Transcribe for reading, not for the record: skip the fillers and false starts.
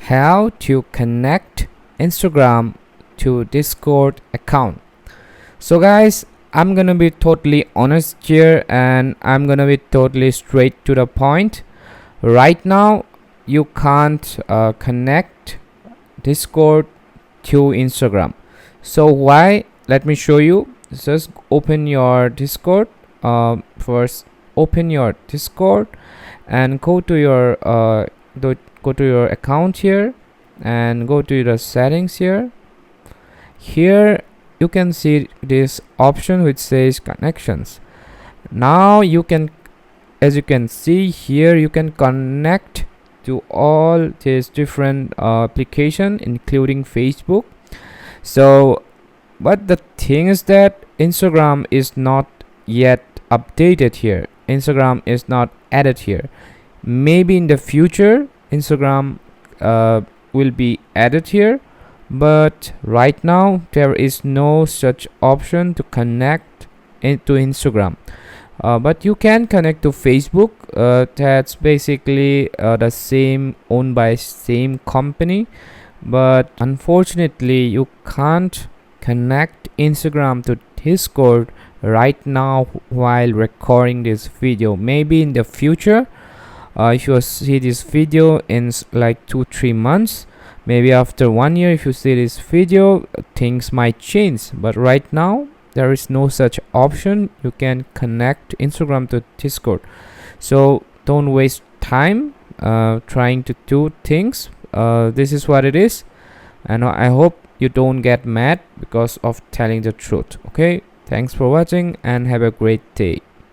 how to connect Instagram to Discord account. So guys, I'm gonna be totally honest here and I'm gonna be totally straight to the point. Right now you can't connect Discord to Instagram. So why? Let me show you. Just open your Discord. First open your Discord and go to your account here and go to the settings here. Here you can see this option which says connections. Now you can, as you can see here, you can connect to all these different application including Facebook. So but the thing is that Instagram is not yet updated here. Instagram is not added here. Maybe in the future Instagram will be added here, but right now there is no such option to connect into Instagram. But you can connect to Facebook. That's basically the same, owned by same company, but unfortunately you can't connect Instagram to Discord right now while recording this video. Maybe in the future, if you see this video in like 2-3 months, maybe after 1 year, if you see this video, things might change. But right now there is no such option. You can connect Instagram to Discord. So don't waste time trying to do things. This is what it is, and I hope you don't get mad because of telling the truth. Okay, thanks for watching and have a great day.